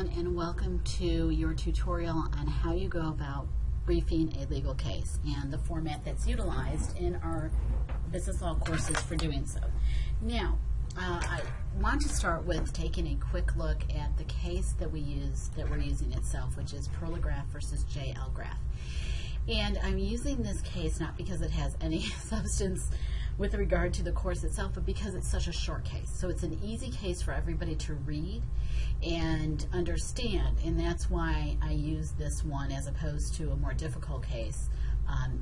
everyone, and welcome to your tutorial on how you go about briefing a legal case and the format that's utilized in our business law courses for doing so. Now, I want to start with taking a quick look at the case that we're using itself, which is Perlegraf versus J. Elgraf. And I'm using this case not because it has any substance with regard to the course itself, but because it's such a short case. So it's an easy case for everybody to read and understand, and that's why I use this one as opposed to a more difficult case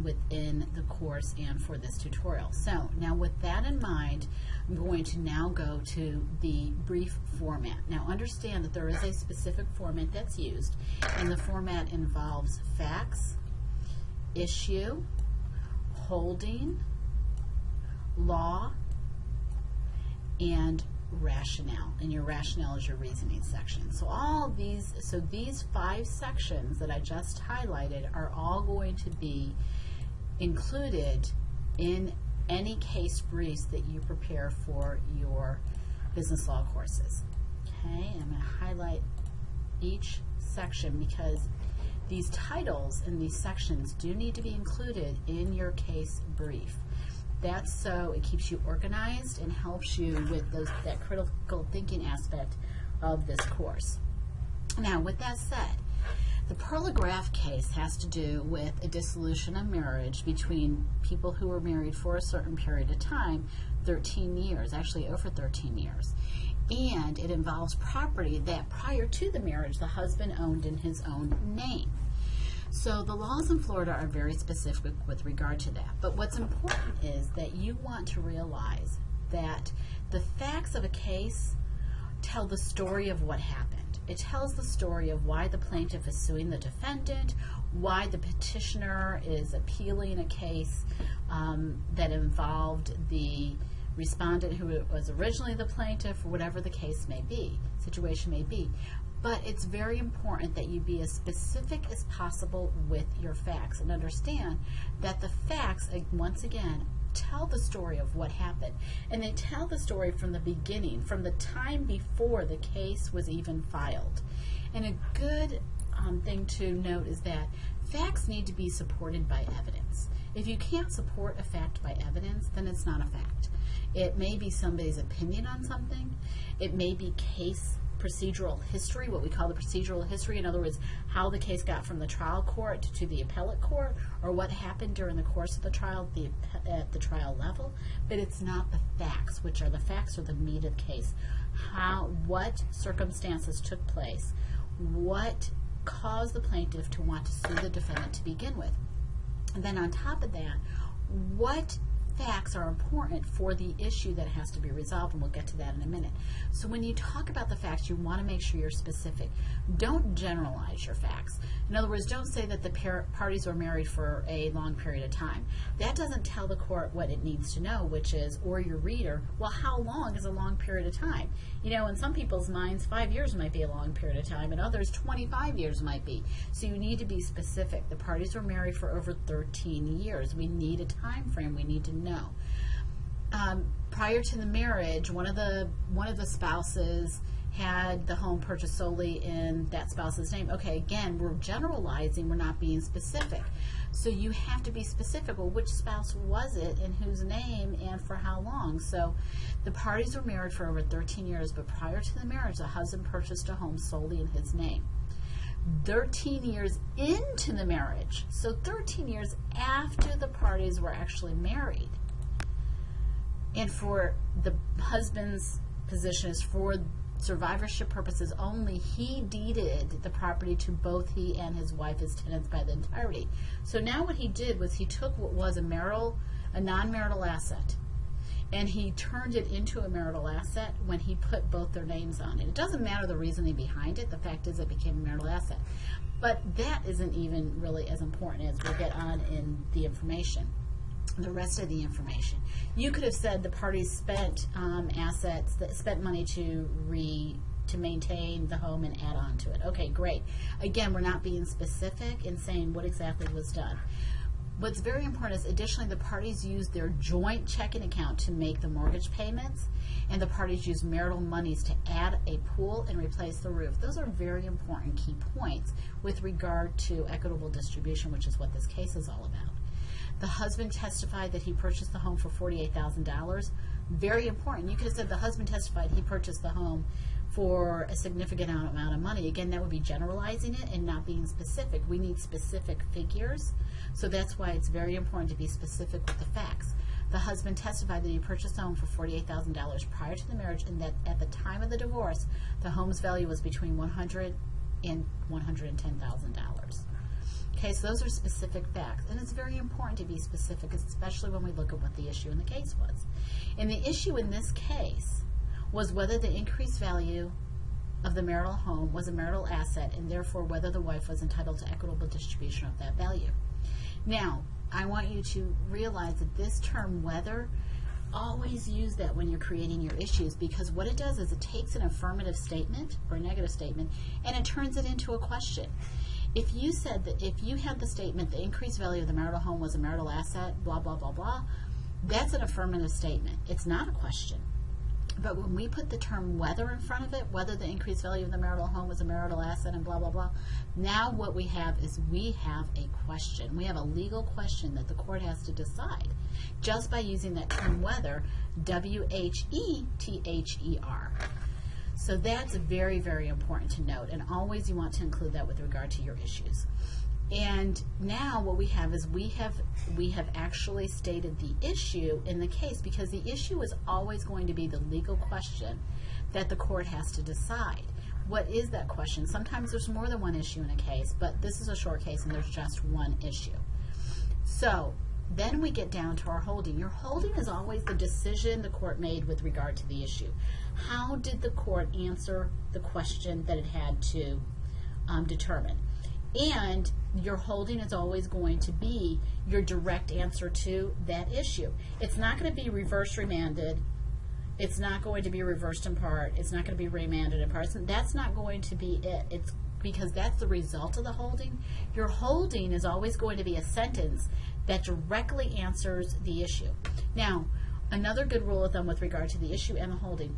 within the course and for this tutorial. So now with that in mind, I'm going to now go to the brief format. Now understand that there is a specific format that's used, and the format involves facts, issue, holding, law, and rationale, and your rationale is your reasoning section. So these 5 sections that I just highlighted are all going to be included in any case briefs that you prepare for your business law courses. Okay, and I'm going to highlight each section because these titles and these sections do need to be included in your case brief. That's so it keeps you organized and helps you with that critical thinking aspect of this course. Now, with that said, the Perlegraf case has to do with a dissolution of marriage between people who were married for a certain period of time, 13 years, actually over 13 years. And it involves property that prior to the marriage the husband owned in his own name. So the laws in Florida are very specific with regard to that. But what's important is that you want to realize that the facts of a case tell the story of what happened. It tells the story of why the plaintiff is suing the defendant, why the petitioner is appealing a case that involved the respondent who was originally the plaintiff, or whatever the case may be, situation may be. But it's very important that you be as specific as possible with your facts and understand that the facts, once again, tell the story of what happened. And they tell the story from the beginning, from the time before the case was even filed. And a good thing to note is that facts need to be supported by evidence. If you can't support a fact by evidence, then it's not a fact. It may be somebody's opinion on something. It may be case procedural history, what we call the procedural history. In other words, how the case got from the trial court to the appellate court, or what happened during the course of the trial at the trial level. But it's not the facts, which are the facts or the meat of the case. What circumstances took place, what caused the plaintiff to want to sue the defendant to begin with. And then on top of that, what facts are important for the issue that has to be resolved, and we'll get to that in a minute. So when you talk about the facts, you want to make sure you're specific. Don't generalize your facts. In other words, don't say that the parties were married for a long period of time. That doesn't tell the court what it needs to know, which is, or your reader, well, how long is a long period of time? You know, in some people's minds, 5 years might be a long period of time, and others, 25 years might be. So you need to be specific. The parties were married for over 13 years. We need a time frame. We need to know. Prior to the marriage, one of the spouses had the home purchased solely in that spouse's name. Okay, again, we're generalizing, we're not being specific. So you have to be specific. Well, which spouse was it, in whose name, and for how long? So the parties were married for over 13 years, but prior to the marriage, the husband purchased a home solely in his name. 13 years into the marriage, so 13 years after the parties were actually married. And for the husband's position is for survivorship purposes only, he deeded the property to both he and his wife as tenants by the entirety. So now what he did was he took what was a non-marital asset, and he turned it into a marital asset when he put both their names on it. It doesn't matter the reasoning behind it. The fact is it became a marital asset. But that isn't even really as important as we'll get on in the information. The rest of the information. You could have said the parties spent assets, that spent money to maintain the home and add on to it. Okay, great. Again, we're not being specific in saying what exactly was done. what's very important is additionally the parties use their joint checking account to make the mortgage payments, and the parties use marital monies to add a pool and replace the roof. Those are very important key points with regard to equitable distribution, which is what this case is all about. The husband testified that he purchased the home for $48,000. Very important. You could have said the husband testified he purchased the home for a significant amount of money. Again, that would be generalizing it and not being specific. We need specific figures, so that's why it's very important to be specific with the facts. The husband testified that he purchased the home for $48,000 prior to the marriage, and that at the time of the divorce, the home's value was between $100,000 and $110,000. Okay, so those are specific facts, and it's very important to be specific, especially when we look at what the issue in the case was. And the issue in this case was whether the increased value of the marital home was a marital asset, and therefore whether the wife was entitled to equitable distribution of that value. Now, I want you to realize that this term whether, always use that when you're creating your issues, because what it does is it takes an affirmative statement or a negative statement and it turns it into a question. If you said that, if you had the statement, the increased value of the marital home was a marital asset, blah, blah, blah, blah, that's an affirmative statement. It's not a question. But when we put the term whether in front of it, whether the increased value of the marital home was a marital asset and blah, blah, blah, now what we have is we have a question. We have a legal question that the court has to decide just by using that term whether, W-H-E-T-H-E-R. So that's very, very important to note, and always you want to include that with regard to your issues. And now what we have is we have actually stated the issue in the case, because the issue is always going to be the legal question that the court has to decide. What is that question? Sometimes there's more than one issue in a case, but this is a short case and there's just one issue. So then we get down to our holding. Your holding is always the decision the court made with regard to the issue. How did the court answer the question that it had to determine? And your holding is always going to be your direct answer to that issue. It's not going to be reverse remanded. It's not going to be reversed in part. It's not going to be remanded in part. That's not going to be it. It's because that's the result of the holding. Your holding is always going to be a sentence that directly answers the issue. Now, another good rule of thumb with regard to the issue and the holding,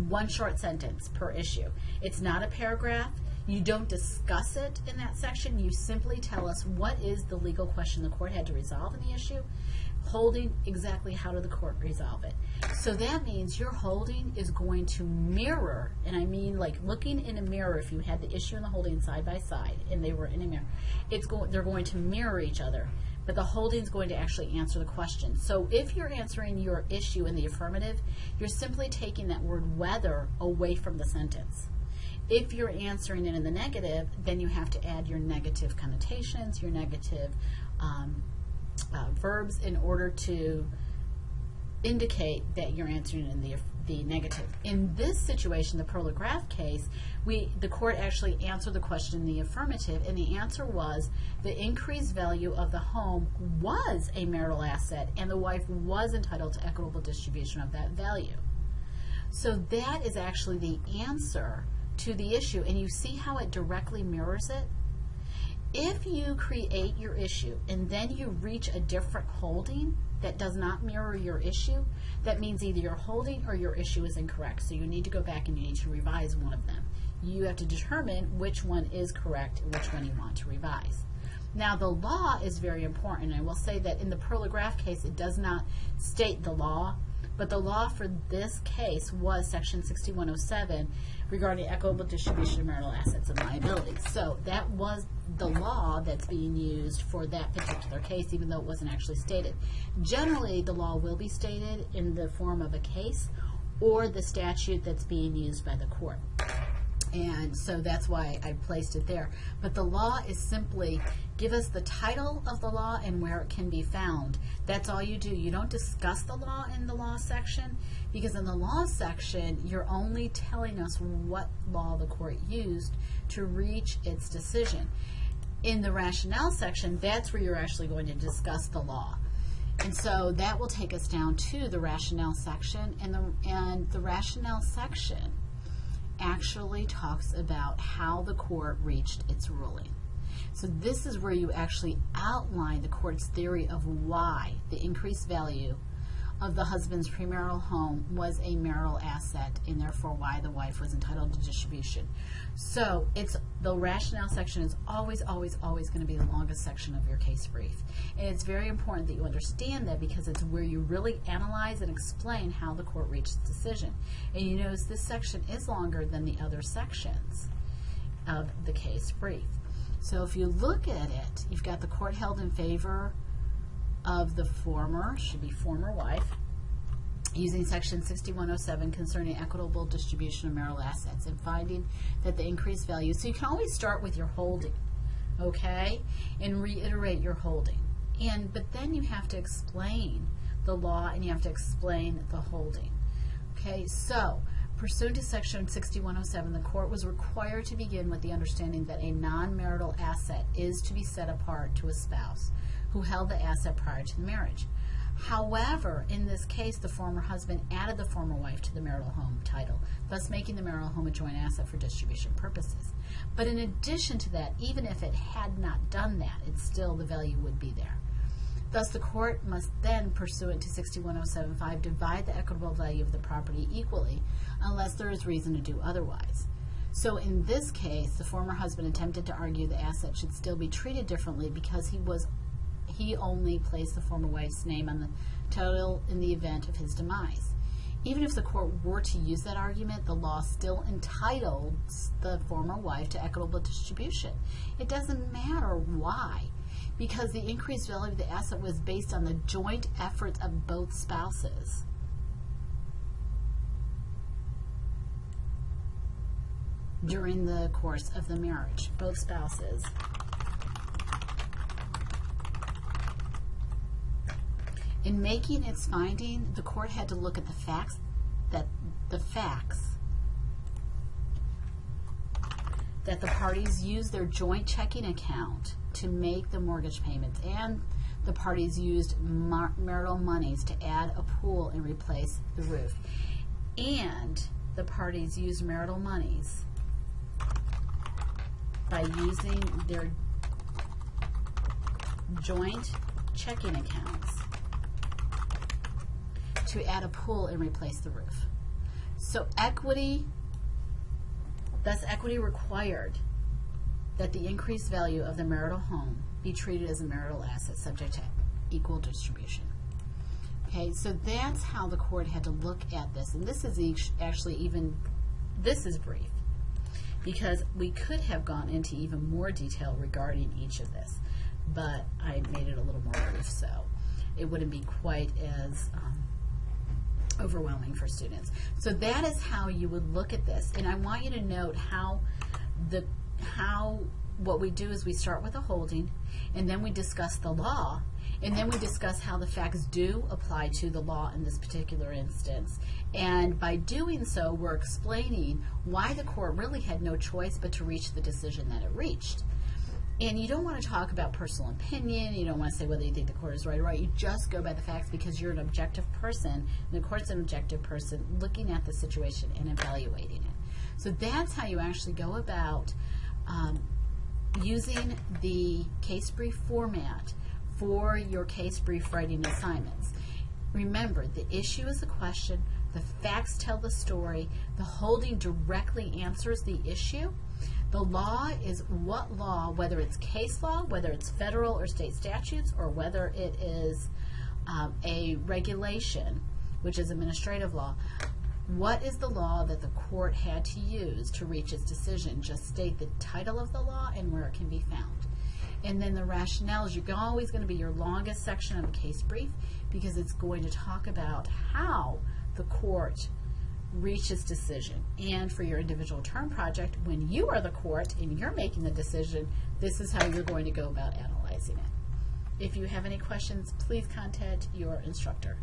one short sentence per issue. It's not a paragraph. You don't discuss it in that section. You simply tell us what is the legal question the court had to resolve in the issue, holding exactly how did the court resolve it. So that means your holding is going to mirror, and I mean like looking in a mirror, if you had the issue and the holding side by side and they were in a mirror, they're going to mirror each other, but the holding is going to actually answer the question. So if you're answering your issue in the affirmative, you're simply taking that word whether away from the sentence. If you're answering it in the negative, then you have to add your negative connotations, your negative verbs in order to indicate that you're answering in the negative. In this situation, the Pearl Graf case, the court actually answered the question in the affirmative, and the answer was the increased value of the home was a marital asset, and the wife was entitled to equitable distribution of that value. So that is actually the answer to the issue, and you see how it directly mirrors it? If you create your issue and then you reach a different holding that does not mirror your issue, that means either your holding or your issue is incorrect. So you need to go back and you need to revise one of them. You have to determine which one is correct and which one you want to revise. Now, the law is very important. I will say that in the Pearl Graf case, it does not state the law, but the law for this case was Section 6107 regarding equitable distribution of marital assets and liabilities. So that was the law that's being used for that particular case, even though it wasn't actually stated. Generally, the law will be stated in the form of a case or the statute that's being used by the court. And so that's why I placed it there. But the law is simply give us the title of the law and where it can be found. That's all you do. You don't discuss the law in the law section, because in the law section, you're only telling us what law the court used to reach its decision. In the rationale section, that's where you're actually going to discuss the law. And so that will take us down to the rationale section, and the rationale section actually talks about how the court reached its ruling. So this is where you actually outline the court's theory of why the increased value of the husband's premarital home was a marital asset, and therefore why the wife was entitled to distribution. So it's the rationale section is always going to be the longest section of your case brief. And it's very important that you understand that, because it's where you really analyze and explain how the court reached its decision. And you notice this section is longer than the other sections of the case brief. So if you look at it, you've got the court held in favor of the former wife, using section 6107 concerning equitable distribution of marital assets, and finding that the increased value, so you can always start with your holding, okay, and reiterate your holding, but then you have to explain the law and you have to explain the holding. Okay, so pursuant to section 6107, the court was required to begin with the understanding that a non-marital asset is to be set apart to a spouse who held the asset prior to the marriage. However, in this case, the former husband added the former wife to the marital home title, thus making the marital home a joint asset for distribution purposes. But in addition to that, even if it had not done that, the value would be there. Thus, the court must then, pursuant to 61075, divide the equitable value of the property equally, unless there is reason to do otherwise. So in this case, the former husband attempted to argue the asset should still be treated differently because he only placed the former wife's name on the title in the event of his demise. Even if the court were to use that argument, the law still entitles the former wife to equitable distribution. It doesn't matter why, because the increased value of the asset was based on the joint efforts of both spouses. During the course of the marriage, both spouses. In making its finding, the court had to look at the facts that the parties used their joint checking account to make the mortgage payments, and the parties used marital monies to add a pool and replace the roof. And the parties used marital monies by using their joint checking accounts to add a pool and replace the roof. So thus equity required that the increased value of the marital home be treated as a marital asset subject to equal distribution. Okay, so that's how the court had to look at this. And this is this is brief, because we could have gone into even more detail regarding each of this, but I made it a little more brief so it wouldn't be quite as overwhelming for students. So that is how you would look at this. And I want you to note what we do is we start with a holding, and then we discuss the law, and then we discuss how the facts do apply to the law in this particular instance. And by doing so, we're explaining why the court really had no choice but to reach the decision that it reached. And you don't want to talk about personal opinion. You don't want to say whether you think the court is right or right. You just go by the facts, because you're an objective person, and the court's an objective person looking at the situation and evaluating it. So that's how you actually go about using the case brief format for your case brief writing assignments. Remember, the issue is the question, the facts tell the story, the holding directly answers the issue. The law is what law, whether it's case law, whether it's federal or state statutes, or whether it is a regulation, which is administrative law. What is the law that the court had to use to reach its decision? Just state the title of the law and where it can be found. And then the rationales, you're always going to be your longest section of a case brief, because it's going to talk about how the court reach its decision. And for your individual term project, when you are the court and you're making the decision, this is how you're going to go about analyzing it. If you have any questions, please contact your instructor.